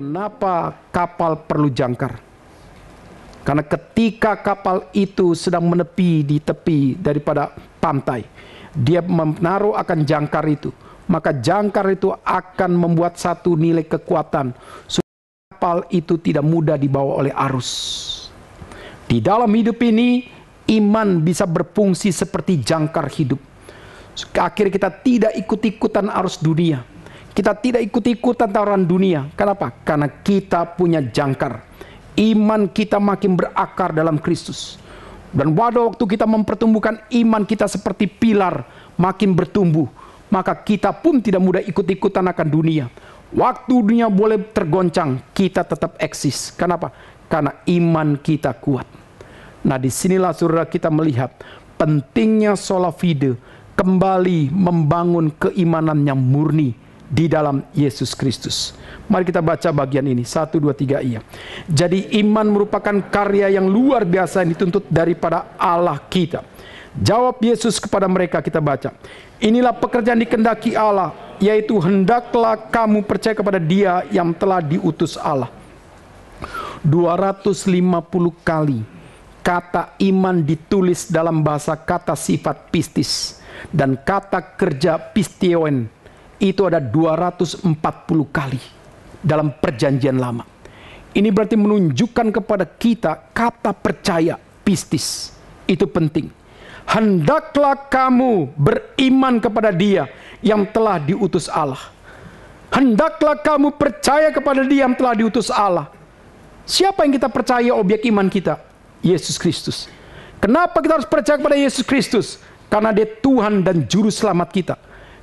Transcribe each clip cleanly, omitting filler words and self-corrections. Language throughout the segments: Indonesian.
Kenapa kapal perlu jangkar? Karena ketika kapal itu sedang menepi di tepi daripada pantai, dia menaruh akan jangkar itu. Maka jangkar itu akan membuat satu nilai kekuatan supaya kapal itu tidak mudah dibawa oleh arus. Di dalam hidup ini, iman bisa berfungsi seperti jangkar hidup. Akhirnya kita tidak ikut-ikutan arus dunia. Kita tidak ikut-ikutan tawaran dunia. Kenapa? Karena kita punya jangkar. Iman kita makin berakar dalam Kristus. Dan pada waktu kita mempertumbuhkan iman kita seperti pilar, makin bertumbuh, maka kita pun tidak mudah ikut-ikutan akan dunia. Waktu dunia boleh tergoncang, kita tetap eksis. Kenapa? Karena iman kita kuat. Nah, disinilah saudara kita melihat pentingnya sola fide kembali membangun keimanan yang murni di dalam Yesus Kristus. Mari kita baca bagian ini, 1, 2, 3 iya. Jadi iman merupakan karya yang luar biasa yang dituntut daripada Allah kita. Jawab Yesus kepada mereka, kita baca. Inilah pekerjaan dikehendaki Allah, yaitu hendaklah kamu percaya kepada Dia yang telah diutus Allah. 250 kali kata iman ditulis dalam bahasa kata sifat pistis. Dan kata kerja pistion itu ada 240 kali dalam perjanjian lama. Ini berarti menunjukkan kepada kita kata percaya, pistis, itu penting. Hendaklah kamu beriman kepada Dia yang telah diutus Allah. Hendaklah kamu percaya kepada Dia yang telah diutus Allah. Siapa yang kita percaya objek iman kita? Yesus Kristus. Kenapa kita harus percaya kepada Yesus Kristus? Karena Dia Tuhan dan Juru Selamat kita.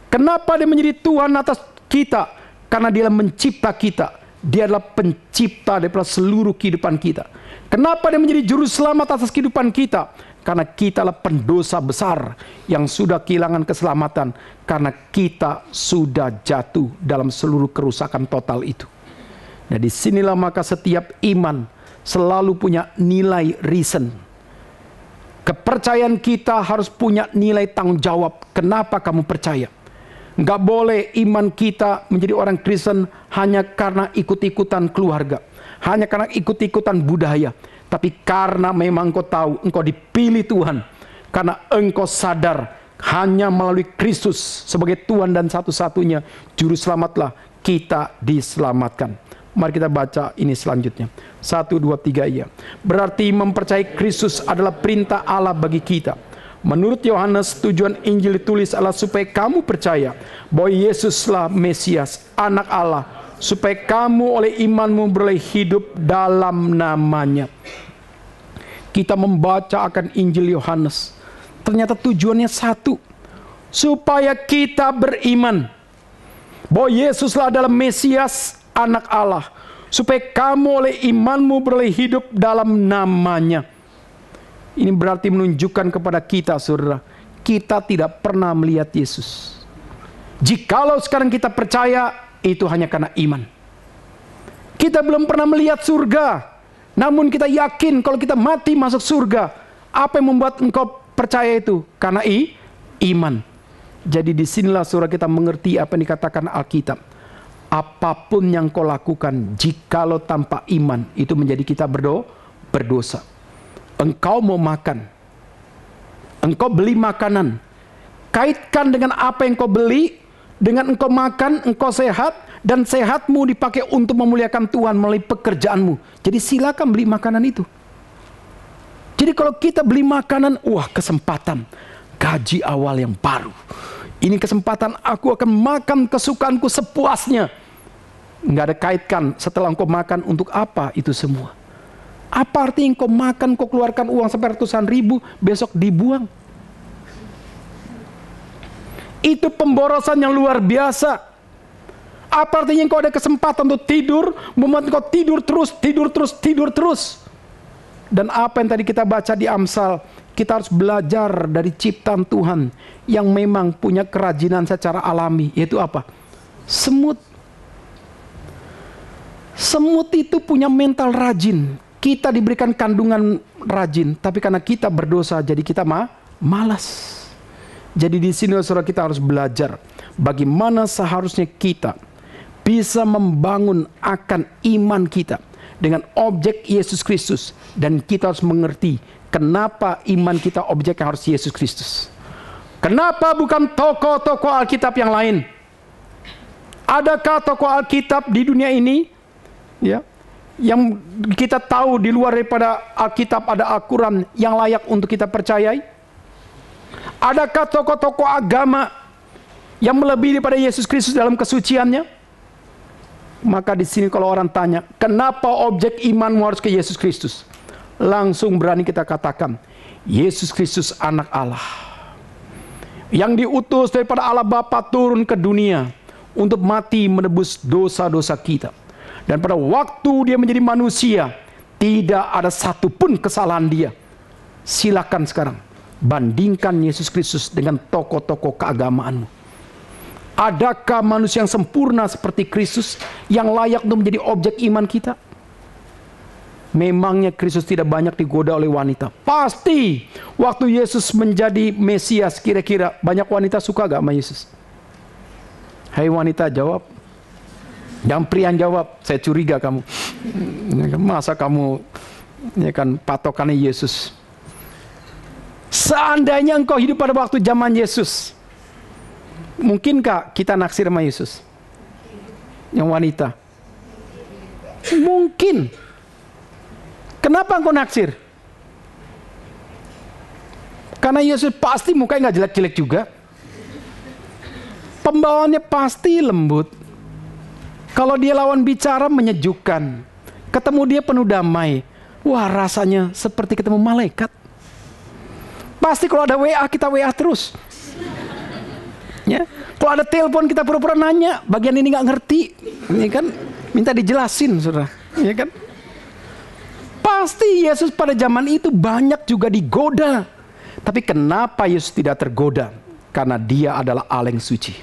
Kenapa Dia menjadi Tuhan atas kita? Karena Dia mencipta kita. Dia adalah pencipta daripada seluruh kehidupan kita. Kenapa Dia menjadi Juru Selamat atas kehidupan kita? Karena kita adalah pendosa besar yang sudah kehilangan keselamatan. Karena kita sudah jatuh dalam seluruh kerusakan total itu. Nah, disinilah maka setiap iman selalu punya nilai reason. Kepercayaan kita harus punya nilai tanggung jawab. Kenapa kamu percaya? Nggak boleh iman kita menjadi orang Kristen hanya karena ikut-ikutan keluarga. Hanya karena ikut-ikutan budaya. Tapi karena memang engkau tahu, engkau dipilih Tuhan. Karena engkau sadar, hanya melalui Kristus sebagai Tuhan dan satu-satunya Juru Selamatlah kita diselamatkan. Mari kita baca ini selanjutnya. 1, 2, 3 iya. Berarti mempercayai Kristus adalah perintah Allah bagi kita. Menurut Yohanes, tujuan Injil ditulis adalah supaya kamu percaya bahwa Yesuslah Mesias, Anak Allah, supaya kamu oleh imanmu beroleh hidup dalam namanya. Kita membaca akan Injil Yohanes. Ternyata tujuannya satu, supaya kita beriman bahwa Yesuslah adalah Mesias, Anak Allah, supaya kamu oleh imanmu beroleh hidup dalam namanya. Ini berarti menunjukkan kepada kita, saudara, kita tidak pernah melihat Yesus. Jikalau sekarang kita percaya, itu hanya karena iman. Kita belum pernah melihat surga, namun kita yakin kalau kita mati masuk surga. Apa yang membuat engkau percaya itu? Karena iman. Jadi disinilah saudara kita mengerti apa yang dikatakan Alkitab. Apapun yang kau lakukan, jikalau tanpa iman, itu menjadi kita berdosa. Engkau mau makan, engkau beli makanan, kaitkan dengan apa yang kau beli, dengan engkau makan, engkau sehat, dan sehatmu dipakai untuk memuliakan Tuhan melalui pekerjaanmu. Jadi silakan beli makanan itu. Jadi kalau kita beli makanan, wah kesempatan, gaji awal yang baru. Ini kesempatan aku akan makan kesukaanku sepuasnya. Nggak ada kaitkan setelah engkau makan untuk apa itu semua. Apa artinya engkau makan, kau keluarkan uang sampai ratusan ribu, besok dibuang. Itu pemborosan yang luar biasa. Apa artinya engkau ada kesempatan untuk tidur, membuat engkau tidur terus. Dan apa yang tadi kita baca di Amsal, kita harus belajar dari ciptaan Tuhan yang memang punya kerajinan secara alami, yaitu apa? Semut. Semut itu punya mental rajin. Kita diberikan kandungan rajin, tapi karena kita berdosa, jadi kita malas. Jadi di sini saudara kita harus belajar bagaimana seharusnya kita bisa membangun akan iman kita dengan objek Yesus Kristus. Dan kita harus mengerti kenapa iman kita objeknya harus Yesus Kristus. Kenapa bukan tokoh-tokoh Alkitab yang lain? Adakah tokoh Alkitab di dunia ini ya, yang kita tahu di luar daripada Alkitab ada Al-Quran yang layak untuk kita percayai? Adakah tokoh-tokoh agama yang melebihi daripada Yesus Kristus dalam kesuciannya? Maka di sini kalau orang tanya, kenapa objek imanmu harus ke Yesus Kristus? Langsung berani kita katakan, Yesus Kristus anak Allah, yang diutus daripada Allah Bapa turun ke dunia untuk mati menebus dosa-dosa kita. Dan pada waktu dia menjadi manusia, tidak ada satupun kesalahan dia. Silakan sekarang bandingkan Yesus Kristus dengan tokoh-tokoh keagamaanmu. Adakah manusia yang sempurna seperti Kristus yang layak untuk menjadi objek iman kita? Memangnya Kristus tidak banyak digoda oleh wanita? Pasti. Waktu Yesus menjadi Mesias, kira-kira banyak wanita suka gak sama Yesus? Hai wanita, jawab. Yang pria jawab, saya curiga kamu. Masa kamu ya kan patokannya Yesus? Seandainya engkau hidup pada waktu zaman Yesus, mungkinkah kita naksir sama Yesus? Yang wanita? Mungkin. Kenapa engkau naksir? Karena Yesus pasti mukanya nggak jelek-jelek juga. Pembawaannya pasti lembut. Kalau dia lawan bicara menyejukkan. Ketemu dia penuh damai. Wah, rasanya seperti ketemu malaikat. Pasti kalau ada WA kita WA terus. Ya, kalau ada telepon kita pura-pura nanya, bagian ini nggak ngerti, ini kan minta dijelasin, saudara, ya kan? Pasti Yesus pada zaman itu banyak juga digoda, tapi kenapa Yesus tidak tergoda? Karena dia adalah Allah yang suci.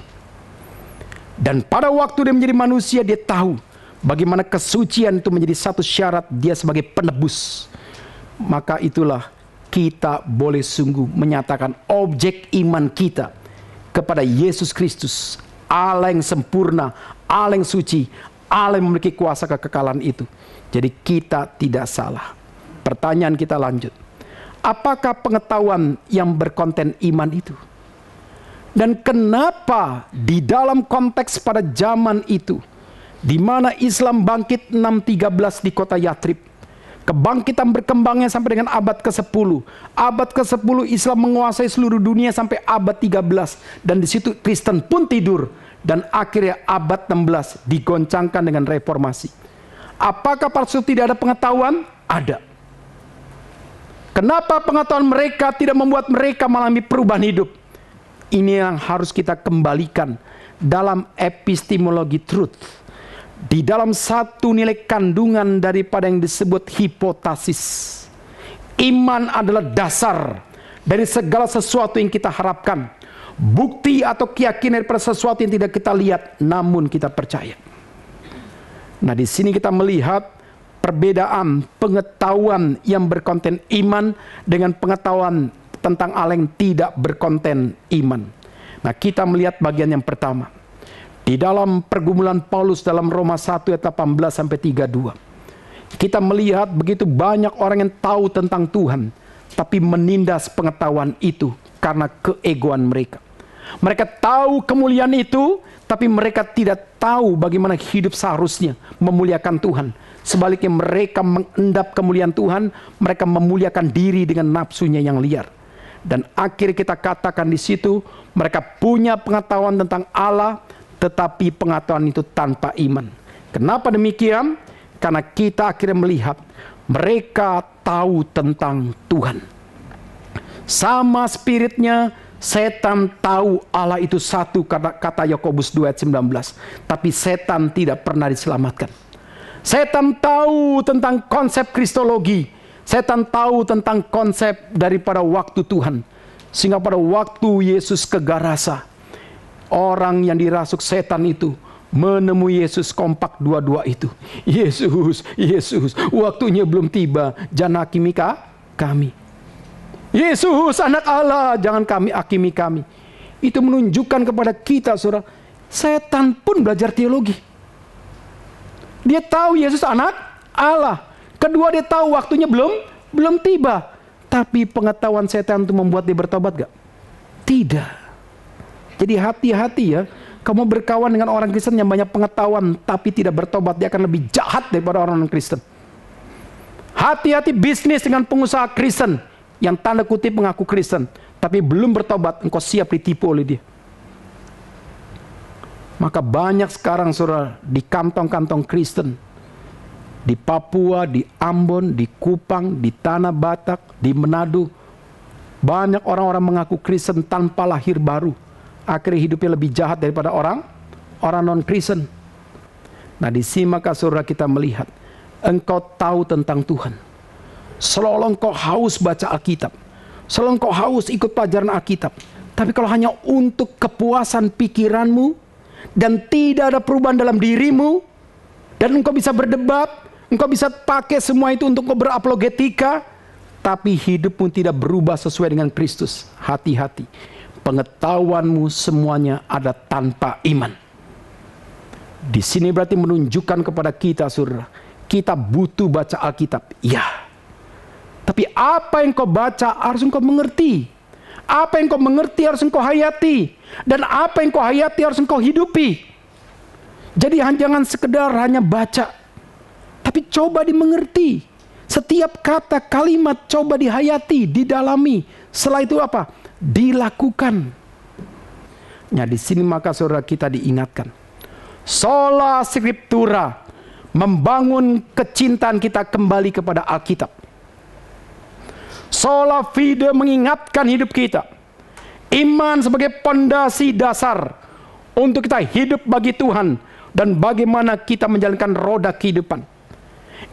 Dan pada waktu dia menjadi manusia, dia tahu bagaimana kesucian itu menjadi satu syarat dia sebagai penebus. Maka itulah kita boleh sungguh menyatakan objek iman kita kepada Yesus Kristus, Allah yang sempurna, Allah yang suci, Allah yang memiliki kuasa kekekalan itu. Jadi kita tidak salah. Pertanyaan kita lanjut. Apakah pengetahuan yang berkonten iman itu? Dan kenapa di dalam konteks pada zaman itu, di mana Islam bangkit 613 di kota Yathrib, kebangkitan berkembangnya sampai dengan abad ke-10. Abad ke-10 Islam menguasai seluruh dunia sampai abad 13. Dan di situ Kristen pun tidur. Dan akhirnya abad 16 digoncangkan dengan reformasi. Apakah para rasul tidak ada pengetahuan? Ada. Kenapa pengetahuan mereka tidak membuat mereka mengalami perubahan hidup? Ini yang harus kita kembalikan dalam epistemologi truth. Di dalam satu nilai kandungan daripada yang disebut hipotesis. Iman adalah dasar dari segala sesuatu yang kita harapkan. Bukti atau keyakinan daripada sesuatu yang tidak kita lihat, namun kita percaya. Nah, di sini kita melihat perbedaan pengetahuan yang berkonten iman dengan pengetahuan tentang Allah yang tidak berkonten iman. Nah, kita melihat bagian yang pertama. Di dalam pergumulan Paulus dalam Roma 1 ayat 18 sampai 32. Kita melihat begitu banyak orang yang tahu tentang Tuhan, tapi menindas pengetahuan itu karena keegoan mereka. Mereka tahu kemuliaan itu, tapi mereka tidak tahu bagaimana hidup seharusnya memuliakan Tuhan. Sebaliknya mereka mengendap kemuliaan Tuhan, mereka memuliakan diri dengan nafsunya yang liar. Dan akhirnya kita katakan di situ, mereka punya pengetahuan tentang Allah, tetapi pengetahuan itu tanpa iman. Kenapa demikian? Karena kita akhirnya melihat mereka tahu tentang Tuhan. Sama spiritnya, setan tahu Allah itu satu, kata Yakobus 2 ayat 19. Tapi setan tidak pernah diselamatkan. Setan tahu tentang konsep kristologi. Setan tahu tentang konsep daripada waktu Tuhan. Sehingga pada waktu Yesus ke Garasa, orang yang dirasuk setan itu menemui Yesus, kompak dua-dua itu. Yesus, Yesus, waktunya belum tiba, jangan hakimi kami. Yesus, anak Allah, jangan kami hakimi kami. Itu menunjukkan kepada kita, saudara, setan pun belajar teologi. Dia tahu Yesus anak Allah. Kedua, dia tahu waktunya belum tiba. Tapi pengetahuan setan itu membuat dia bertobat gak? Tidak. Jadi hati-hati ya. Kamu berkawan dengan orang Kristen yang banyak pengetahuan tapi tidak bertobat, dia akan lebih jahat daripada orang Kristen. Hati-hati bisnis dengan pengusaha Kristen yang tanda kutip mengaku Kristen tapi belum bertobat, engkau siap ditipu oleh dia. Maka banyak sekarang saudara di kantong-kantong Kristen, di Papua, di Ambon, di Kupang, di Tanah Batak, di Manado, banyak orang-orang mengaku Kristen tanpa lahir baru. Akhirnya hidupnya lebih jahat daripada orang non-Kristen. Nah, di sini maka saudara kita melihat, engkau tahu tentang Tuhan. Seolah engkau haus baca Alkitab. Seolah engkau haus ikut pelajaran Alkitab. Tapi kalau hanya untuk kepuasan pikiranmu, dan tidak ada perubahan dalam dirimu, dan engkau bisa berdebat, engkau bisa pakai semua itu untuk engkau berapologetika, tapi hidupmu tidak berubah sesuai dengan Kristus. Hati-hati. Pengetahuanmu semuanya ada tanpa iman. Di sini berarti menunjukkan kepada kita, saudara, kita butuh baca Alkitab. Ya. Tapi apa yang kau baca harus engkau mengerti. Apa yang kau mengerti harus engkau hayati. Dan apa yang kau hayati harus engkau hidupi. Jadi jangan sekedar hanya baca, tapi coba dimengerti. Setiap kata kalimat coba dihayati, didalami. Setelah itu apa? Dilakukan. Nah, di sini maka saudara kita diingatkan. Sola Scriptura, membangun kecintaan kita kembali kepada Alkitab. Sola Fide, mengingatkan hidup kita. Iman sebagai pondasi dasar untuk kita hidup bagi Tuhan dan bagaimana kita menjalankan roda kehidupan.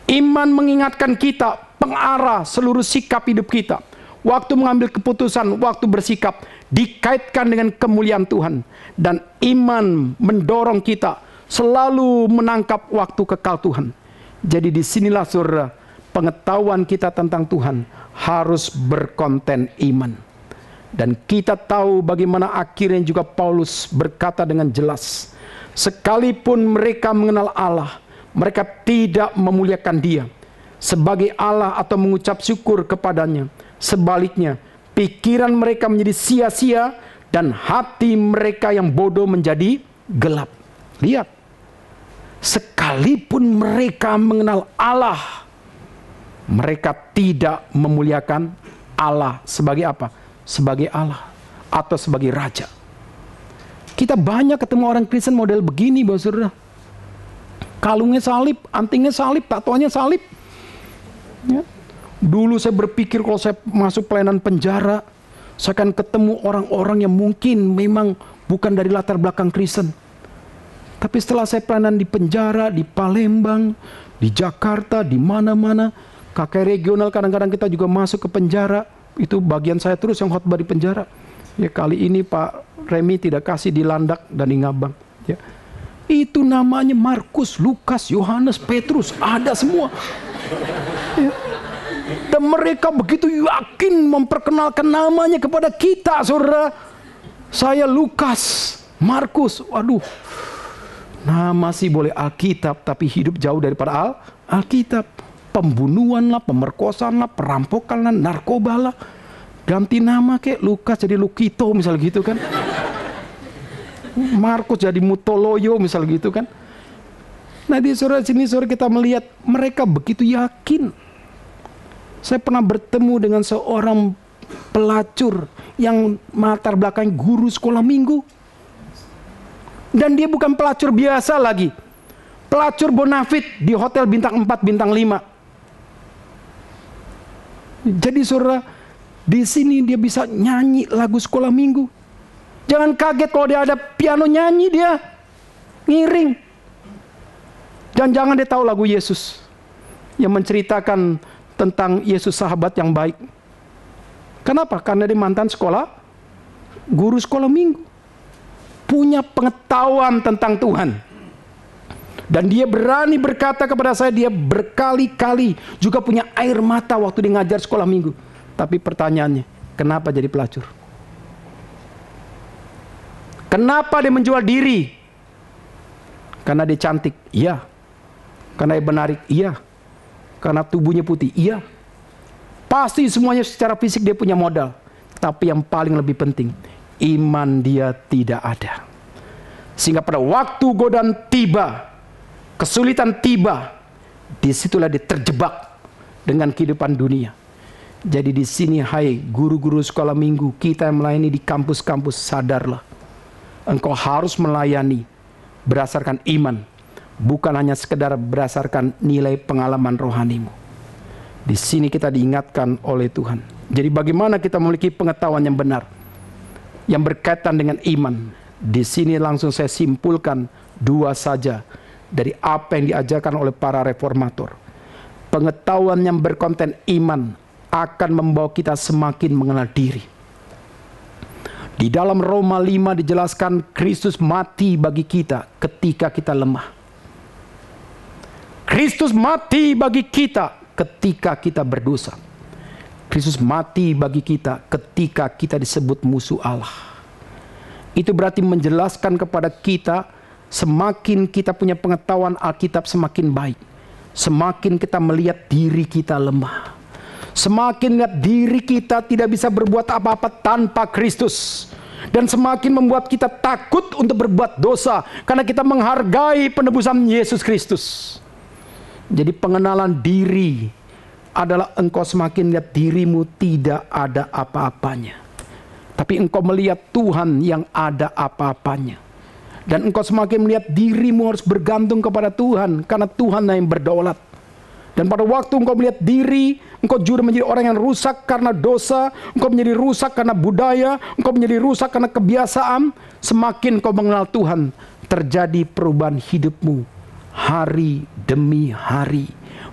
Iman mengingatkan kita pengarah seluruh sikap hidup kita. Waktu mengambil keputusan, waktu bersikap, dikaitkan dengan kemuliaan Tuhan. Dan iman mendorong kita selalu menangkap waktu kekal Tuhan. Jadi disinilah saudara, pengetahuan kita tentang Tuhan harus berkonten iman. Dan kita tahu bagaimana akhirnya juga Paulus berkata dengan jelas, sekalipun mereka mengenal Allah, mereka tidak memuliakan Dia sebagai Allah atau mengucap syukur kepadanya. Sebaliknya, pikiran mereka menjadi sia-sia dan hati mereka yang bodoh menjadi gelap. Lihat, sekalipun mereka mengenal Allah, mereka tidak memuliakan Allah sebagai apa? Sebagai Allah atau sebagai Raja. Kita banyak ketemu orang Kristen model begini, Bapak Saudara. Kalungnya salib, antingnya salib, tatoannya salib. Ya. Dulu saya berpikir kalau saya masuk pelayanan penjara, saya akan ketemu orang-orang yang mungkin memang bukan dari latar belakang Kristen. Tapi setelah saya pelayanan di penjara, di Palembang, di Jakarta, di mana-mana, KKR regional kadang-kadang kita juga masuk ke penjara. Itu bagian saya terus yang khotbah di penjara. Ya, kali ini Pak Remi tidak kasih di Landak dan di Ngabang. Ya. Itu namanya Markus, Lukas, Yohanes, Petrus, ada semua. Ya. Dan mereka begitu yakin memperkenalkan namanya kepada kita, saudara. Saya Lukas, Markus, waduh. Nama sih boleh Alkitab, tapi hidup jauh daripada Alkitab. Pembunuhan lah, pemerkosaan lah, perampokan lah, narkoba lah. Ganti nama kayak Lukas jadi Lukito misal gitu kan. Markus jadi Mutoloyo misal gitu kan. Nah di sini saudara kita melihat mereka begitu yakin. Saya pernah bertemu dengan seorang pelacur yang latar belakang guru sekolah minggu. Dan dia bukan pelacur biasa lagi. Pelacur bonafit di hotel bintang 4, bintang 5. Jadi saudara, di sini dia bisa nyanyi lagu sekolah minggu. Jangan kaget kalau dia ada piano nyanyi dia ngiring. Dan jangan dia tahu lagu Yesus yang menceritakan tentang Yesus sahabat yang baik. Kenapa? Karena dia mantan guru sekolah minggu. Punya pengetahuan tentang Tuhan. Dan dia berani berkata kepada saya, dia berkali-kali juga punya air mata waktu dia ngajar sekolah minggu. Tapi pertanyaannya, kenapa jadi pelacur? Kenapa dia menjual diri? Karena dia cantik, iya. Karena dia menarik, iya. Karena tubuhnya putih, iya. Pasti semuanya secara fisik dia punya modal. Tapi yang paling lebih penting, iman dia tidak ada. Sehingga pada waktu godaan tiba, kesulitan tiba, disitulah dia terjebak dengan kehidupan dunia. Jadi di sini, hai guru-guru sekolah minggu, kita yang melayani di kampus-kampus, sadarlah. Engkau harus melayani berdasarkan iman, bukan hanya sekedar berdasarkan nilai pengalaman rohanimu. Di sini kita diingatkan oleh Tuhan. Jadi bagaimana kita memiliki pengetahuan yang benar, yang berkaitan dengan iman. Di sini langsung saya simpulkan dua saja dari apa yang diajarkan oleh para reformator. Pengetahuan yang berkonten iman akan membawa kita semakin mengenal diri. Di dalam Roma 5 dijelaskan Kristus mati bagi kita ketika kita lemah. Kristus mati bagi kita ketika kita berdosa. Kristus mati bagi kita ketika kita disebut musuh Allah. Itu berarti menjelaskan kepada kita, semakin kita punya pengetahuan Alkitab semakin baik. Semakin kita melihat diri kita lemah. Semakin lihat diri kita tidak bisa berbuat apa-apa tanpa Kristus. Dan semakin membuat kita takut untuk berbuat dosa. Karena kita menghargai penebusan Yesus Kristus. Jadi pengenalan diri adalah engkau semakin lihat dirimu tidak ada apa-apanya. Tapi engkau melihat Tuhan yang ada apa-apanya. Dan engkau semakin melihat dirimu harus bergantung kepada Tuhan. Karena Tuhan yang berdaulat. Dan pada waktu engkau melihat diri, engkau juga menjadi orang yang rusak karena dosa, engkau menjadi rusak karena budaya, engkau menjadi rusak karena kebiasaan. Semakin engkau mengenal Tuhan, terjadi perubahan hidupmu hari demi hari,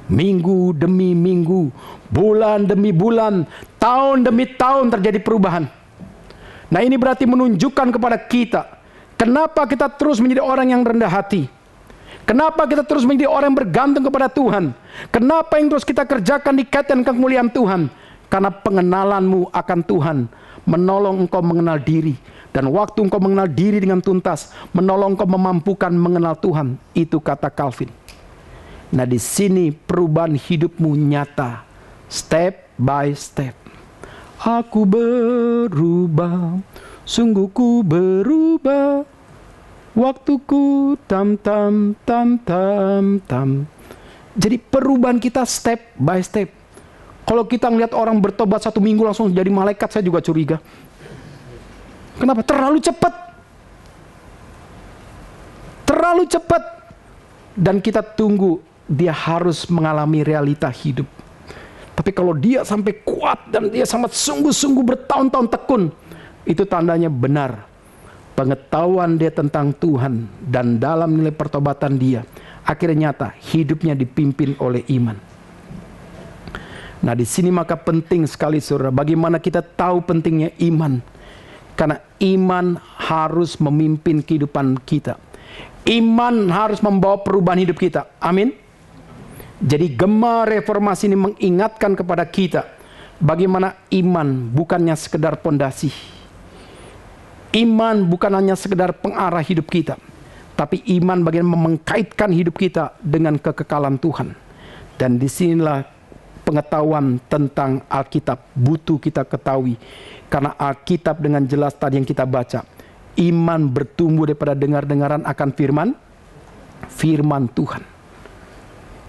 minggu demi minggu, bulan demi bulan, tahun demi tahun terjadi perubahan. Nah, ini berarti menunjukkan kepada kita, kenapa kita terus menjadi orang yang rendah hati. Kenapa kita terus menjadi orang yang bergantung kepada Tuhan? Kenapa yang terus kita kerjakan dikaitkan kemuliaan Tuhan? Karena pengenalanmu akan Tuhan menolong engkau mengenal diri. Dan waktu engkau mengenal diri dengan tuntas, menolong engkau memampukan mengenal Tuhan. Itu kata Calvin. Nah, di sini perubahan hidupmu nyata, step by step. Aku berubah, sungguh ku berubah. Waktuku tam. Jadi perubahan kita step by step. Kalau kita ngelihat orang bertobat 1 minggu langsung jadi malaikat, saya juga curiga. Kenapa? Terlalu cepat. Terlalu cepat. Dan kita tunggu dia harus mengalami realita hidup. Tapi kalau dia sampai kuat dan dia sangat sungguh-sungguh bertahun-tahun tekun, itu tandanya benar. Pengetahuan dia tentang Tuhan dan dalam nilai pertobatan dia akhirnya nyata, hidupnya dipimpin oleh iman. Nah, di sini maka penting sekali saudara, bagaimana kita tahu pentingnya iman. Karena iman harus memimpin kehidupan kita. Iman harus membawa perubahan hidup kita. Amin. Jadi gema reformasi ini mengingatkan kepada kita bagaimana iman bukannya sekedar pondasi. Iman bukan hanya sekedar pengarah hidup kita, tapi iman bagaimana mengkaitkan hidup kita dengan kekekalan Tuhan. Dan disinilah pengetahuan tentang Alkitab butuh kita ketahui. Karena Alkitab dengan jelas tadi yang kita baca, iman bertumbuh daripada dengar-dengaran akan firman Tuhan.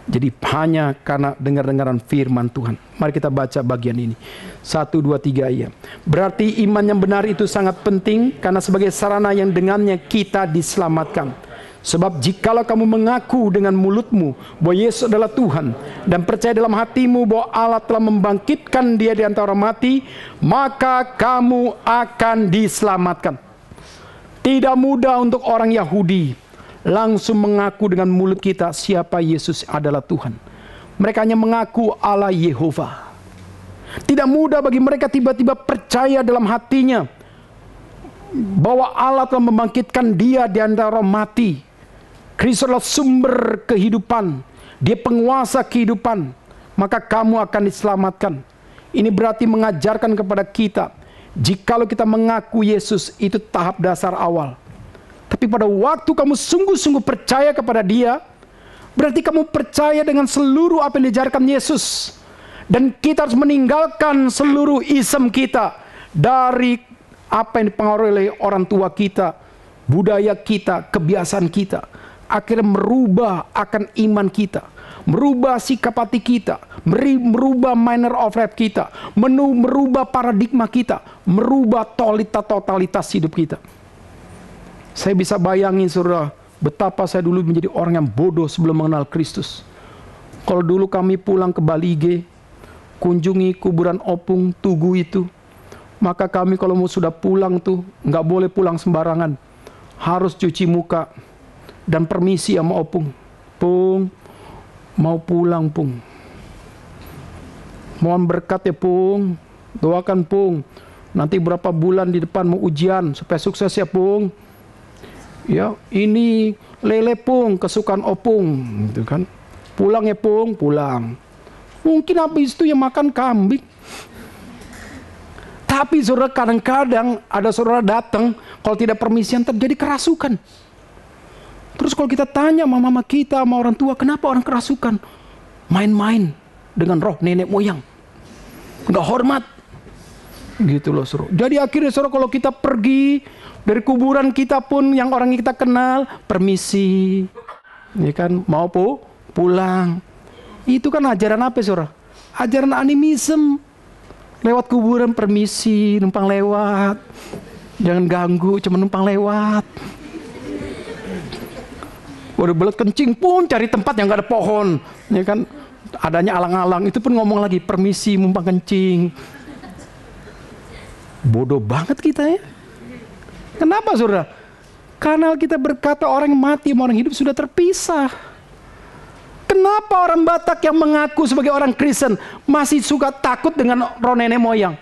Jadi hanya karena dengar-dengaran firman Tuhan. Mari kita baca bagian ini. 1, 2, 3 ya. Berarti iman yang benar itu sangat penting karena sebagai sarana yang dengannya kita diselamatkan. Sebab jikalau kamu mengaku dengan mulutmu bahwa Yesus adalah Tuhan dan percaya dalam hatimu bahwa Allah telah membangkitkan dia di antara orang mati, maka kamu akan diselamatkan. Tidak mudah untuk orang Yahudi langsung mengaku dengan mulut kita siapa Yesus adalah Tuhan. Mereka hanya mengaku Allah Yehova. Tidak mudah bagi mereka tiba-tiba percaya dalam hatinya bahwa Allah telah membangkitkan dia di antara orang mati. Kristus adalah sumber kehidupan. Dia penguasa kehidupan. Maka kamu akan diselamatkan. Ini berarti mengajarkan kepada kita, jikalau kita mengaku Yesus itu tahap dasar awal. Tapi pada waktu kamu sungguh-sungguh percaya kepada dia, Berarti kamu percaya dengan seluruh apa yang diajarkan Yesus. Dan kita harus meninggalkan seluruh ism kita. Dari apa yang dipengaruhi oleh orang tua kita, budaya kita, kebiasaan kita. Akhirnya merubah akan iman kita. Merubah sikap hati kita. Merubah manner of life kita. Merubah paradigma kita. Merubah totalitas hidup kita. Saya bisa bayangin saudara, betapa saya dulu menjadi orang yang bodoh sebelum mengenal Kristus. Kalau dulu kami pulang ke Balige, kunjungi kuburan opung Tugu itu, maka kami kalau mau sudah pulang tuh, nggak boleh pulang sembarangan. Harus cuci muka dan permisi sama opung. Pung, mau pulang pung. Mohon berkat ya pung, doakan pung. Nanti berapa bulan di depan mau ujian, supaya sukses ya pung. Ya, ini lele pung, kesukaan opung, gitu kan. Pulang ya pung, pulang. Mungkin habis itu yang makan kambing. Tapi saudara, kadang-kadang ada saudara datang, kalau tidak permisian terjadi kerasukan. Terus kalau kita tanya sama mama kita, sama orang tua, kenapa orang kerasukan? Main-main dengan roh nenek moyang. Nggak hormat. Gitu loh saudara. Jadi akhirnya saudara, kalau kita pergi dari kuburan kita pun yang orang yang kita kenal, permisi, ya kan, mau pulang. Itu kan ajaran apa saudara? Ajaran animisme. Lewat kuburan permisi, numpang lewat, jangan ganggu, cuma numpang lewat. Udah belet kencing pun cari tempat yang gak ada pohon, ya kan, adanya alang-alang, itu pun ngomong lagi permisi, numpang kencing. Bodoh banget kita ya. Kenapa saudara? Karena kita berkata orang yang mati sama orang hidup sudah terpisah. Kenapa orang Batak yang mengaku sebagai orang Kristen masih suka takut dengan roh nenek moyang?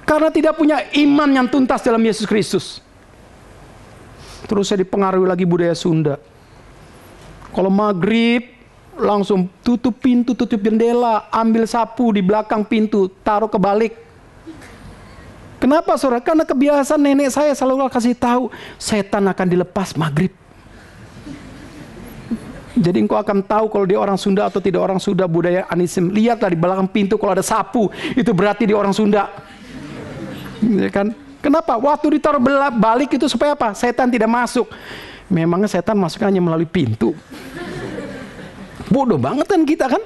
Karena tidak punya iman yang tuntas dalam Yesus Kristus. Terus saya dipengaruhi lagi budaya Sunda. Kalau maghrib langsung tutup pintu, tutup jendela, ambil sapu di belakang pintu, taruh kebalik. Kenapa saudara? Karena kebiasaan nenek saya selalu kasih tahu, setan akan dilepas maghrib. Jadi engkau akan tahu kalau dia orang Sunda atau tidak orang Sunda, budaya animisme. Lihatlah di belakang pintu kalau ada sapu, itu berarti dia orang Sunda. Ya kan? Kenapa? Waktu ditaruh balik itu supaya apa? Setan tidak masuk. Memangnya setan masuk hanya melalui pintu. Bodoh banget kan kita kan?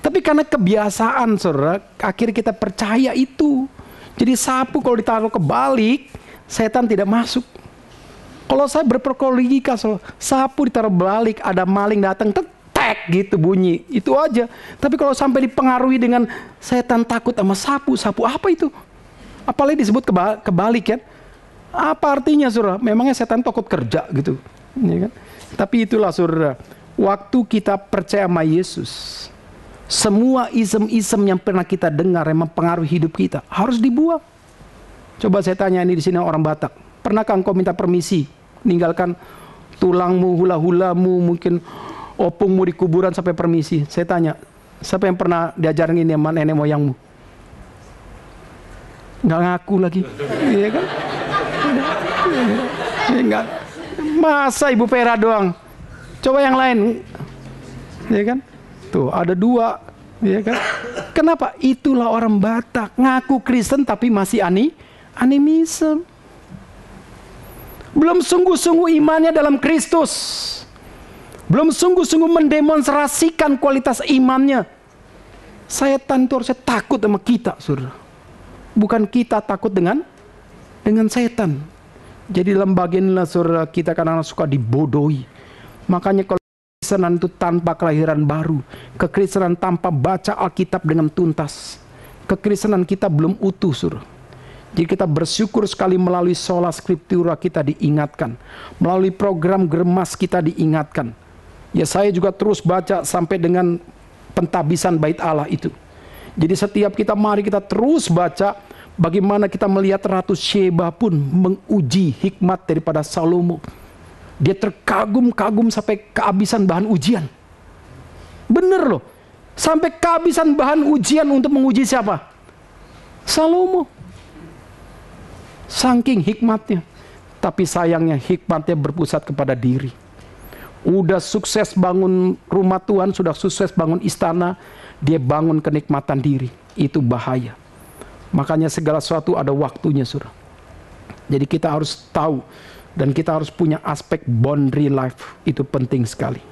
Tapi karena kebiasaan saudara, akhirnya kita percaya itu. Jadi sapu kalau ditaruh kebalik, setan tidak masuk. Kalau saya berperkologika, sapu ditaruh balik, ada maling datang, tek gitu bunyi, itu aja. Tapi kalau sampai dipengaruhi dengan setan takut sama sapu, sapu apa itu? Apalagi disebut kebalik kan? Apa artinya saudara? Memangnya setan takut kerja gitu, ya kan? Tapi itulah saudara, waktu kita percaya sama Yesus, semua isem-isem yang pernah kita dengar yang mempengaruhi hidup kita harus dibuang. Coba saya tanya ini di sini orang Batak, pernahkah engkau minta permisi ninggalkan tulangmu, hula-hulamu, mungkin opungmu di kuburan sampai permisi? Saya tanya, siapa yang pernah diajarin ini sama nenek moyangmu? Nggak ngaku lagi, iya kan? Enggak. Masa Ibu Vera doang? Coba yang lain, ya kan? Tuh ada dua, ya kan? Kenapa? Itulah orang Batak, ngaku Kristen tapi masih animisme. Belum sungguh-sungguh imannya dalam Kristus. Belum sungguh-sungguh mendemonstrasikan kualitas imannya. Setan itu harusnya takut sama kita, saudara. Bukan kita takut dengan setan. Jadi dalam bagian inilah saudara, kita kadang-kadang suka dibodohi. Makanya kalau kekristenan itu tanpa kelahiran baru, kekristenan tanpa baca Alkitab dengan tuntas, kekristenan kita belum utuh, saudara. Jadi kita bersyukur sekali melalui sola scriptura kita diingatkan. Melalui program Germas kita diingatkan. Ya saya juga terus baca sampai dengan pentabisan bait Allah itu. Jadi setiap kita mari kita terus baca bagaimana kita melihat Ratu Sheba pun menguji hikmat daripada Salomo. Dia terkagum-kagum sampai kehabisan bahan ujian. Bener loh. Sampai kehabisan bahan ujian untuk menguji siapa? Salomo. Saking hikmatnya. Tapi sayangnya hikmatnya berpusat kepada diri. Udah sukses bangun rumah Tuhan, sudah sukses bangun istana, dia bangun kenikmatan diri. Itu bahaya. Makanya segala sesuatu ada waktunya, saudara. Jadi kita harus tahu dan kita harus punya aspek boundary life. Itu penting sekali.